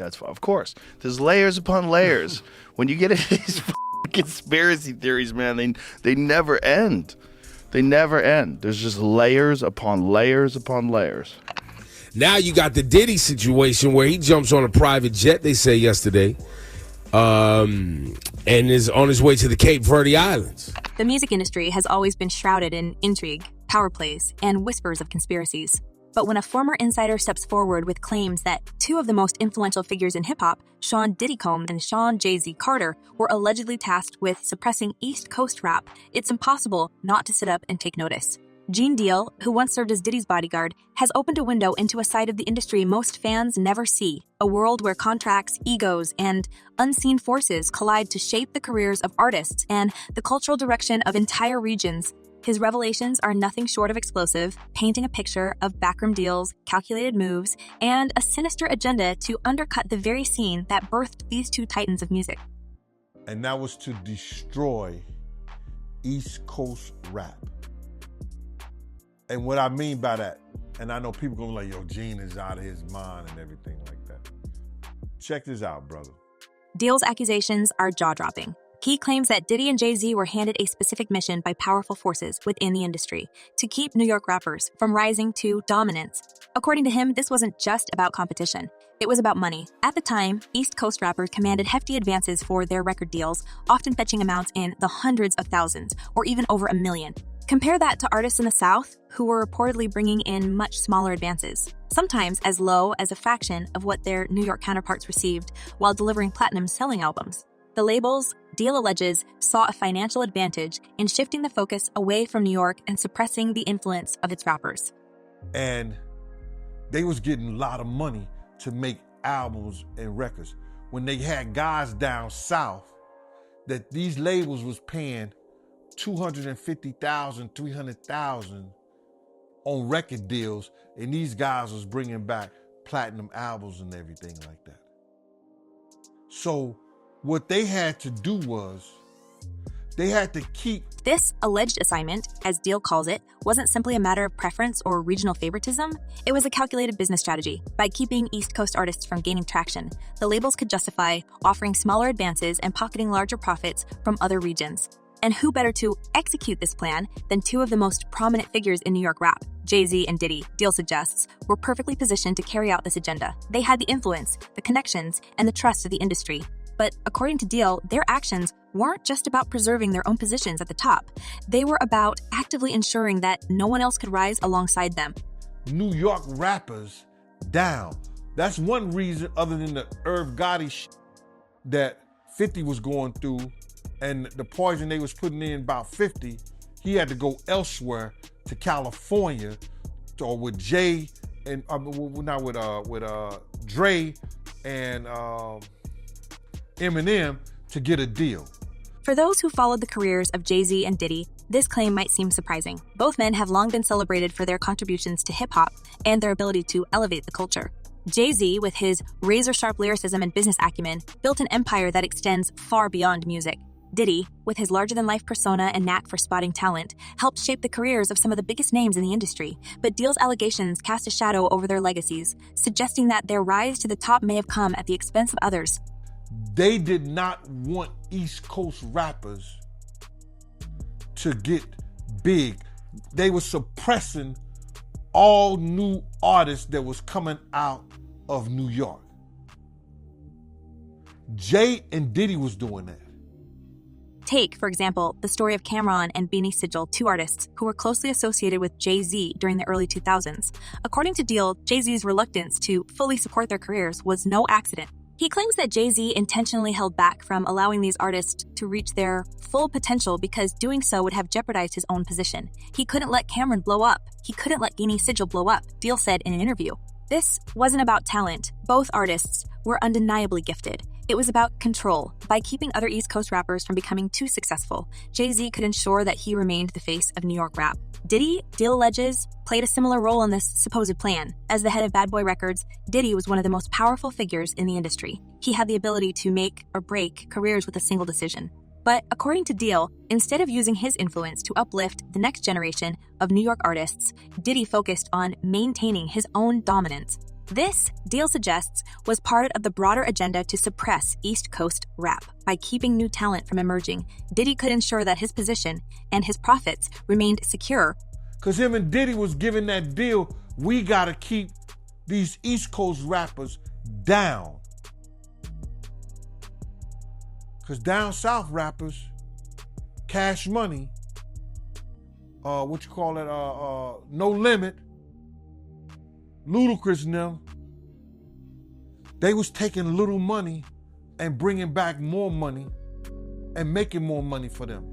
That's of course. There's layers upon layers. When you get into these conspiracy theories, man, they never end. They never end. There's just layers upon layers upon layers. Now you got the Diddy situation where he jumps on a private jet, they say yesterday, and is on his way to the Cape Verde Islands. The music industry has always been shrouded in intrigue, power plays, and whispers of conspiracies. But when a former insider steps forward with claims that two of the most influential figures in hip-hop, Shawn Diddy and Shawn Jay-Z Carter, were allegedly tasked with suppressing East Coast rap, it's impossible not to sit up and take notice. Gene Deal, who once served as Diddy's bodyguard, has opened a window into a side of the industry most fans never see, a world where contracts, egos, and unseen forces collide to shape the careers of artists and the cultural direction of entire regions. His revelations are nothing short of explosive, painting a picture of backroom deals, calculated moves, and a sinister agenda to undercut the very scene that birthed these two titans of music. And that was to destroy East Coast rap. And what I mean by that, and I know people gonna be like, yo, Gene is out of his mind and everything like that. Check this out, brother. Deal's accusations are jaw-dropping. He claims that Diddy and Jay-Z were handed a specific mission by powerful forces within the industry to keep New York rappers from rising to dominance. According to him, this wasn't just about competition. It was about money. At the time, East Coast rappers commanded hefty advances for their record deals, often fetching amounts in the hundreds of thousands or even over $1 million. Compare that to artists in the South who were reportedly bringing in much smaller advances, sometimes as low as a fraction of what their New York counterparts received while delivering platinum-selling albums. The labels, Deal alleges, saw a financial advantage in shifting the focus away from New York and suppressing the influence of its rappers. And they was getting a lot of money to make albums and records. When they had guys down south that these labels was paying $250,000, $300,000 on record deals, and these guys was bringing back platinum albums and everything like that. So what they had to do was, they had to keep... This alleged assignment, as Deal calls it, wasn't simply a matter of preference or regional favoritism. It was a calculated business strategy. By keeping East Coast artists from gaining traction, the labels could justify offering smaller advances and pocketing larger profits from other regions. And who better to execute this plan than two of the most prominent figures in New York rap, Jay-Z and Diddy, Deal suggests, were perfectly positioned to carry out this agenda. They had the influence, the connections, and the trust of the industry. But according to Deal, their actions weren't just about preserving their own positions at the top. They were about actively ensuring that no one else could rise alongside them. New York rappers down. That's one reason, other than the Irv Gotti shit that 50 was going through and the poison they was putting in about 50, he had to go elsewhere to California or with Jay and not with Dre and Eminem to get a deal. For those who followed the careers of Jay-Z and Diddy, this claim might seem surprising. Both men have long been celebrated for their contributions to hip-hop and their ability to elevate the culture. Jay-Z, with his razor-sharp lyricism and business acumen, built an empire that extends far beyond music. Diddy, with his larger-than-life persona and knack for spotting talent, helped shape the careers of some of the biggest names in the industry. But Deal's allegations cast a shadow over their legacies, suggesting that their rise to the top may have come at the expense of others. They did not want East Coast rappers to get big. They were suppressing all new artists that was coming out of New York. Jay and Diddy was doing that. Take, for example, the story of Cameron and Beanie Sigel, two artists who were closely associated with Jay-Z during the early 2000s. According to Deal, Jay-Z's reluctance to fully support their careers was no accident. He claims that Jay-Z intentionally held back from allowing these artists to reach their full potential because doing so would have jeopardized his own position. He couldn't let Cameron blow up. He couldn't let Beanie Sigel blow up, Deal said in an interview. This wasn't about talent. Both artists were undeniably gifted. It was about control. By keeping other East Coast rappers from becoming too successful, Jay-Z could ensure that he remained the face of New York rap. Diddy, Deal alleges, played a similar role in this supposed plan. As the head of Bad Boy Records, Diddy was one of the most powerful figures in the industry. He had the ability to make or break careers with a single decision. But according to Deal, instead of using his influence to uplift the next generation of New York artists, Diddy focused on maintaining his own dominance. This, Deal suggests, was part of the broader agenda to suppress East Coast rap. By keeping new talent from emerging, Diddy could ensure that his position and his profits remained secure. Because him and Diddy was giving that deal, we got to keep these East Coast rappers down. Because down south rappers, Cash Money, No Limit, Ludacris and them, they was taking little money and bringing back more money and making more money for them.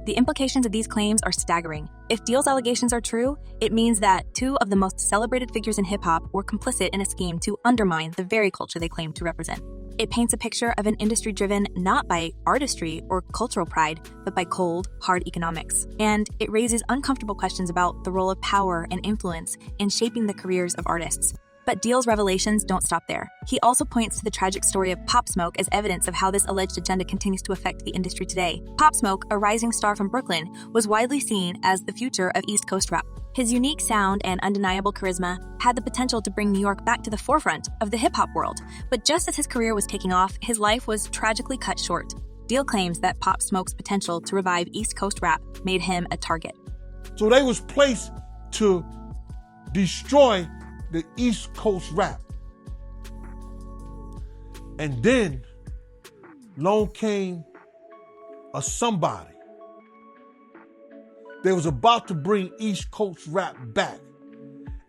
The implications of these claims are staggering. If Deal's allegations are true, it means that two of the most celebrated figures in hip-hop were complicit in a scheme to undermine the very culture they claim to represent. It paints a picture of an industry driven not by artistry or cultural pride, but by cold, hard economics. And it raises uncomfortable questions about the role of power and influence in shaping the careers of artists. But Deal's revelations don't stop there. He also points to the tragic story of Pop Smoke as evidence of how this alleged agenda continues to affect the industry today. Pop Smoke, a rising star from Brooklyn, was widely seen as the future of East Coast rap. His unique sound and undeniable charisma had the potential to bring New York back to the forefront of the hip-hop world. But just as his career was taking off, his life was tragically cut short. Deal claims that Pop Smoke's potential to revive East Coast rap made him a target. So they was placed to destroy the East Coast rap. And then along came a somebody. They was about to bring East Coast rap back.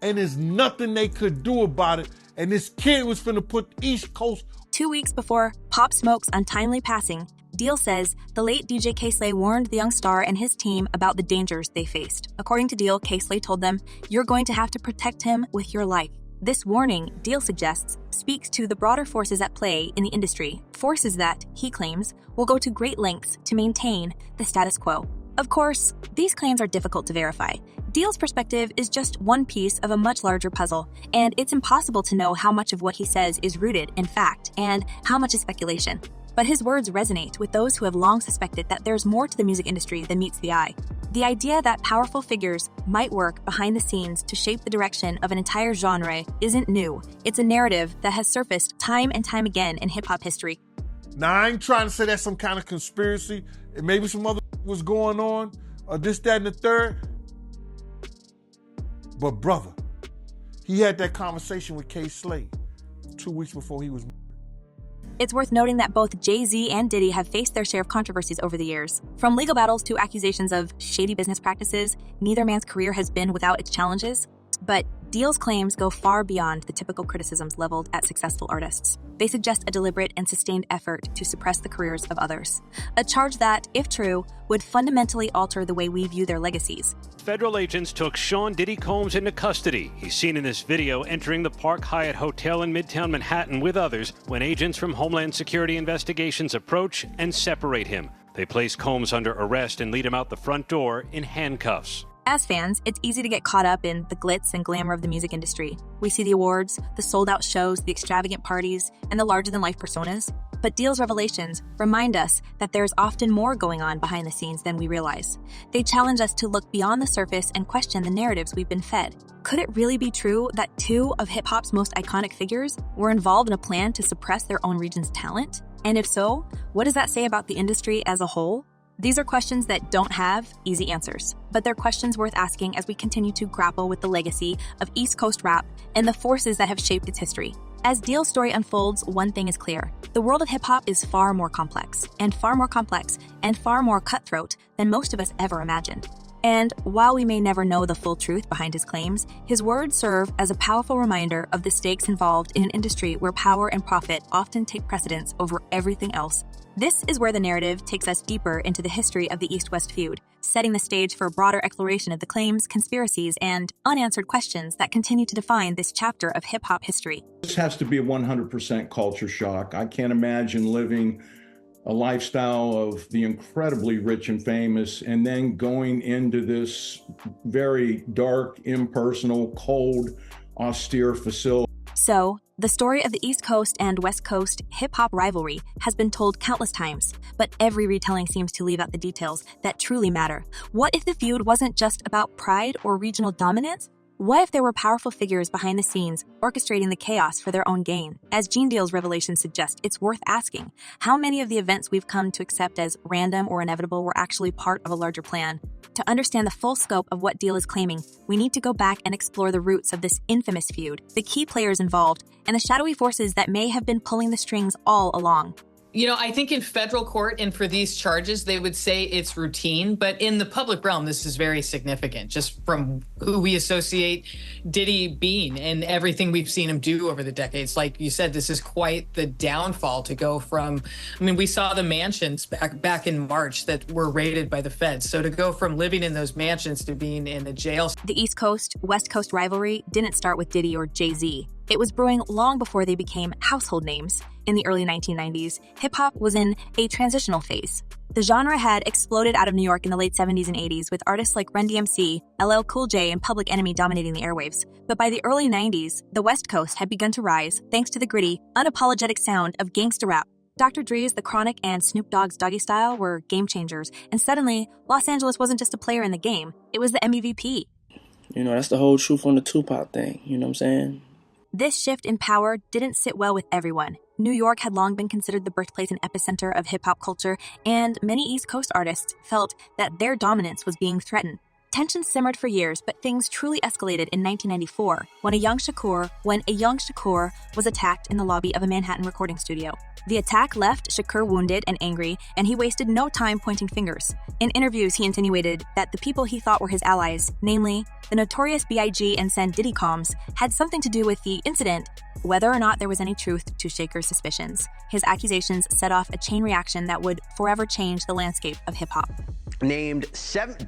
And there's nothing they could do about it. And this kid was finna put East Coast. 2 weeks before Pop Smoke's untimely passing, Deal says the late DJ K-Slay warned the young star and his team about the dangers they faced. According to Deal, K-Slay told them, "You're going to have to protect him with your life." This warning, Deal suggests, speaks to the broader forces at play in the industry, forces that, he claims, will go to great lengths to maintain the status quo. Of course, these claims are difficult to verify. Deal's perspective is just one piece of a much larger puzzle, and it's impossible to know how much of what he says is rooted in fact and how much is speculation. But his words resonate with those who have long suspected that there's more to the music industry than meets the eye. The idea that powerful figures might work behind the scenes to shape the direction of an entire genre isn't new. It's a narrative that has surfaced time and time again in hip-hop history. Now, I ain't trying to say that's some kind of conspiracy, and maybe some other was going on, or this, that, and the third. But brother, he had that conversation with K-Slay 2 weeks before he was. It's worth noting that both Jay-Z and Diddy have faced their share of controversies over the years. From legal battles to accusations of shady business practices, neither man's career has been without its challenges. But Deal's claims go far beyond the typical criticisms leveled at successful artists. They suggest a deliberate and sustained effort to suppress the careers of others. A charge that, if true, would fundamentally alter the way we view their legacies. Federal agents took Shawn Diddy Combs into custody. He's seen in this video entering the Park Hyatt Hotel in Midtown Manhattan with others when agents from Homeland Security Investigations approach and separate him. They place Combs under arrest and lead him out the front door in handcuffs. As fans, it's easy to get caught up in the glitz and glamour of the music industry. We see the awards, the sold-out shows, the extravagant parties, and the larger-than-life personas. But Deal's revelations remind us that there's often more going on behind the scenes than we realize. They challenge us to look beyond the surface and question the narratives we've been fed. Could it really be true that two of hip-hop's most iconic figures were involved in a plan to suppress their own region's talent? And if so, what does that say about the industry as a whole? These are questions that don't have easy answers, but they're questions worth asking as we continue to grapple with the legacy of East Coast rap and the forces that have shaped its history. As Deal's story unfolds, one thing is clear. The world of hip-hop is far more complex, and far more cutthroat than most of us ever imagined. And while we may never know the full truth behind his claims, his words serve as a powerful reminder of the stakes involved in an industry where power and profit often take precedence over everything else. This is where the narrative takes us deeper into the history of the East-West feud, setting the stage for a broader exploration of the claims, conspiracies, and unanswered questions that continue to define this chapter of hip-hop history. This has to be a 100% culture shock. I can't imagine living a lifestyle of the incredibly rich and famous and then going into this very dark, impersonal, cold, austere facility. So, the story of the East Coast and West Coast hip-hop rivalry has been told countless times, but every retelling seems to leave out the details that truly matter. What if the feud wasn't just about pride or regional dominance? What if there were powerful figures behind the scenes orchestrating the chaos for their own gain? As Gene Deal's revelations suggest, it's worth asking how many of the events we've come to accept as random or inevitable were actually part of a larger plan. To understand the full scope of what Deal is claiming, we need to go back and explore the roots of this infamous feud, the key players involved, and the shadowy forces that may have been pulling the strings all along. You know, I think in federal court and for these charges, they would say it's routine, but in the public realm, this is very significant, just from who we associate Diddy being and everything we've seen him do over the decades. Like you said, this is quite the downfall to go from, I mean, we saw the mansions back in March that were raided by the feds. So to go from living in those mansions to being in a jail. The East Coast, West Coast rivalry didn't start with Diddy or Jay-Z. It was brewing long before they became household names. In the early 1990s, hip-hop was in a transitional phase. The genre had exploded out of New York in the late 70s and 80s, with artists like Run DMC, LL Cool J, and Public Enemy dominating the airwaves. But by the early 90s, the West Coast had begun to rise thanks to the gritty, unapologetic sound of gangsta rap. Dr. Dre's The Chronic and Snoop Dogg's Doggy Style were game changers, and suddenly, Los Angeles wasn't just a player in the game, it was the MVP. You know, that's the whole truth on the Tupac thing, you know what I'm saying? This shift in power didn't sit well with everyone. New York had long been considered the birthplace and epicenter of hip-hop culture, and many East Coast artists felt that their dominance was being threatened. Tensions simmered for years, but things truly escalated in 1994 when a young Shakur was attacked in the lobby of a Manhattan recording studio. The attack left Shakur wounded and angry, and he wasted no time pointing fingers. In interviews, he insinuated that the people he thought were his allies, namely the notorious B.I.G. and Sen Diddy Combs, had something to do with the incident, whether or not there was any truth to Shakur's suspicions. His accusations set off a chain reaction that would forever change the landscape of hip-hop. Named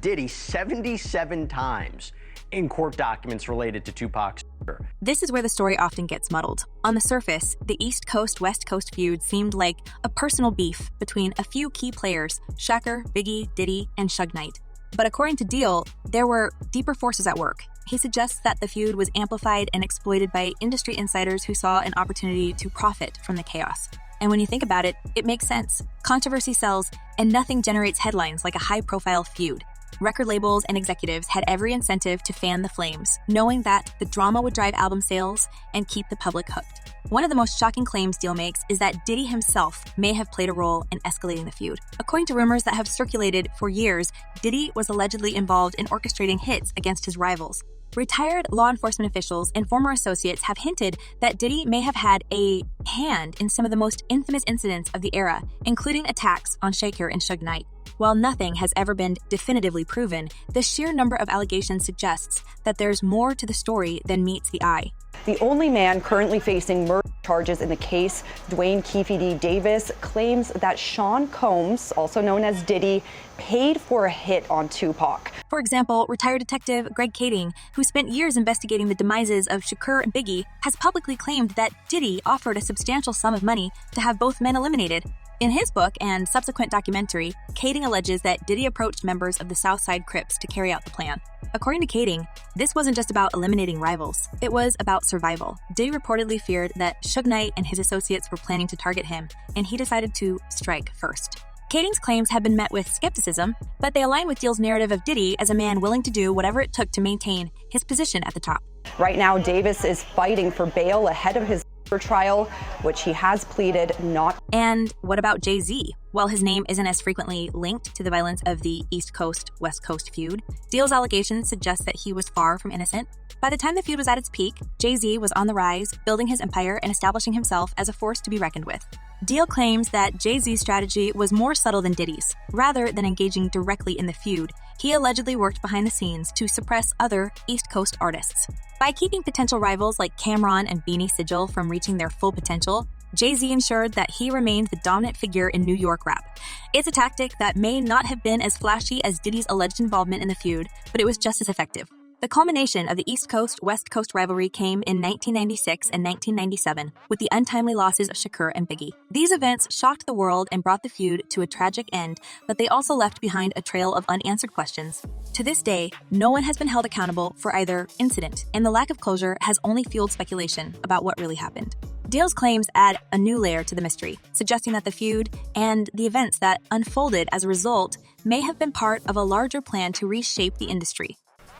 Diddy 77 times in court documents related to Tupac's murder. This is where the story often gets muddled. On the surface, the East Coast-West Coast feud seemed like a personal beef between a few key players, Shakur, Biggie, Diddy, and Suge Knight. But according to Deal, there were deeper forces at work. He suggests that the feud was amplified and exploited by industry insiders who saw an opportunity to profit from the chaos. And when you think about it, it makes sense. Controversy sells, and nothing generates headlines like a high-profile feud. Record labels and executives had every incentive to fan the flames, knowing that the drama would drive album sales and keep the public hooked. One of the most shocking claims Deal makes is that Diddy himself may have played a role in escalating the feud. According to rumors that have circulated for years, Diddy was allegedly involved in orchestrating hits against his rivals. Retired law enforcement officials and former associates have hinted that Diddy may have had a hand in some of the most infamous incidents of the era, including attacks on Shakur and Suge Knight. While nothing has ever been definitively proven, the sheer number of allegations suggests that there's more to the story than meets the eye. The only man currently facing murder charges in the case, Dwayne Keefe D. Davis, claims that Shawn Combs, also known as Diddy, paid for a hit on Tupac. For example, retired detective Greg Kading, who spent years investigating the demises of Shakur and Biggie, has publicly claimed that Diddy offered a substantial sum of money to have both men eliminated. In his book and subsequent documentary, Kading alleges that Diddy approached members of the Southside Crips to carry out the plan. According to Kading, this wasn't just about eliminating rivals, it was about survival. Diddy reportedly feared that Suge Knight and his associates were planning to target him, and he decided to strike first. Kading's claims have been met with skepticism, but they align with Deal's narrative of Diddy as a man willing to do whatever it took to maintain his position at the top. Right now, Davis is fighting for bail ahead of his trial, which he has pleaded not. And what about Jay-Z? While his name isn't as frequently linked to the violence of the East Coast-West Coast feud, Deal's allegations suggest that he was far from innocent. By the time the feud was at its peak, Jay-Z was on the rise, building his empire and establishing himself as a force to be reckoned with. Deal claims that Jay-Z's strategy was more subtle than Diddy's. Rather than engaging directly in the feud, he allegedly worked behind the scenes to suppress other East Coast artists. By keeping potential rivals like Cam'ron and Beanie Sigel from reaching their full potential, Jay-Z ensured that he remained the dominant figure in New York rap. It's a tactic that may not have been as flashy as Diddy's alleged involvement in the feud, but it was just as effective. The culmination of the East Coast-West Coast rivalry came in 1996 and 1997 with the untimely losses of Shakur and Biggie. These events shocked the world and brought the feud to a tragic end, but they also left behind a trail of unanswered questions. To this day, no one has been held accountable for either incident, and the lack of closure has only fueled speculation about what really happened. Deal's claims add a new layer to the mystery, suggesting that the feud and the events that unfolded as a result may have been part of a larger plan to reshape the industry.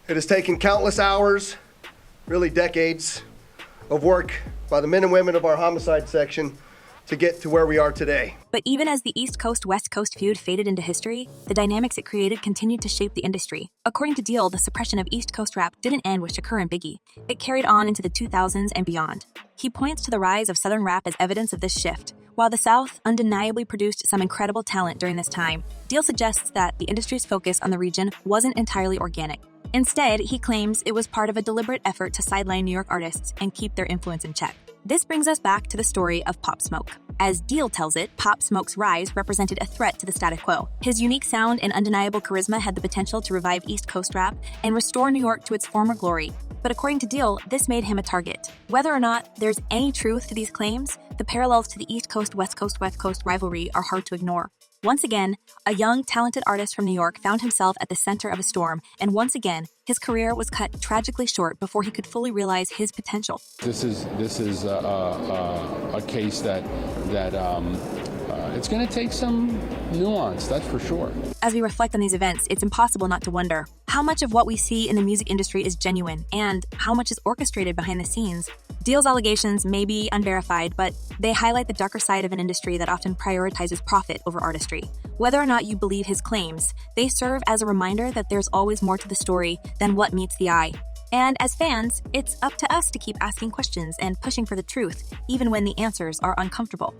It has taken countless hours really decades of work by the men and women of our homicide section to get to where we are today. But even as the East Coast-West Coast feud faded into history, the dynamics it created continued to shape the industry. According to Deal, the suppression of East Coast rap didn't end with Shakur and Biggie. It carried on into the 2000s and beyond. He points to the rise of Southern rap as evidence of this shift. While the South undeniably produced some incredible talent during this time, Deal suggests that the industry's focus on the region wasn't entirely organic. Instead, he claims it was part of a deliberate effort to sideline New York artists and keep their influence in check. This brings us back to the story of Pop Smoke. As Deal tells it, Pop Smoke's rise represented a threat to the status quo. His unique sound and undeniable charisma had the potential to revive East Coast rap and restore New York to its former glory. But according to Deal, this made him a target. Whether or not there's any truth to these claims, the parallels to the East Coast-West Coast rivalry are hard to ignore. Once again, a young, talented artist from New York found himself at the center of a storm, and once again, his career was cut tragically short before he could fully realize his potential. This is a case that it's going to take some nuance, that's for sure. As we reflect on these events, it's impossible not to wonder how much of what we see in the music industry is genuine and how much is orchestrated behind the scenes. Deal's allegations may be unverified, but they highlight the darker side of an industry that often prioritizes profit over artistry. Whether or not you believe his claims, they serve as a reminder that there's always more to the story than what meets the eye. And as fans, it's up to us to keep asking questions and pushing for the truth, even when the answers are uncomfortable.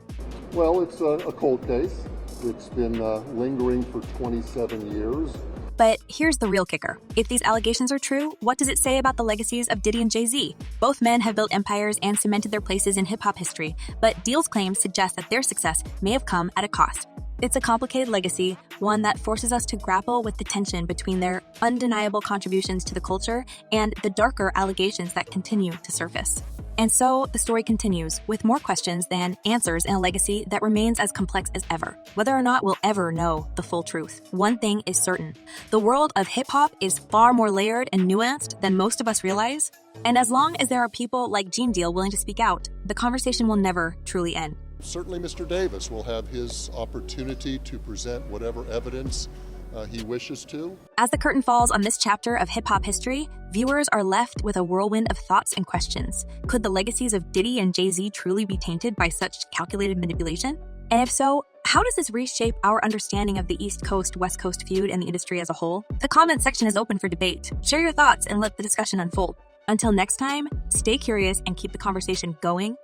Well, it's a cold case. It's been lingering for 27 years. But here's the real kicker. If these allegations are true, what does it say about the legacies of Diddy and Jay-Z? Both men have built empires and cemented their places in hip-hop history, but Deal's claims suggest that their success may have come at a cost. It's a complicated legacy, one that forces us to grapple with the tension between their undeniable contributions to the culture and the darker allegations that continue to surface. And so the story continues, with more questions than answers in a legacy that remains as complex as ever. Whether or not we'll ever know the full truth, one thing is certain. The world of hip-hop is far more layered and nuanced than most of us realize. And as long as there are people like Gene Deal willing to speak out, the conversation will never truly end. Certainly Mr. Davis will have his opportunity to present whatever evidence he wishes to. As the curtain falls on this chapter of hip-hop history, viewers are left with a whirlwind of thoughts and questions. Could the legacies of Diddy and Jay-Z truly be tainted by such calculated manipulation? And if so, how does this reshape our understanding of the East Coast-West Coast feud and the industry as a whole? The comment section is open for debate. Share your thoughts and let the discussion unfold. Until next time, stay curious and keep the conversation going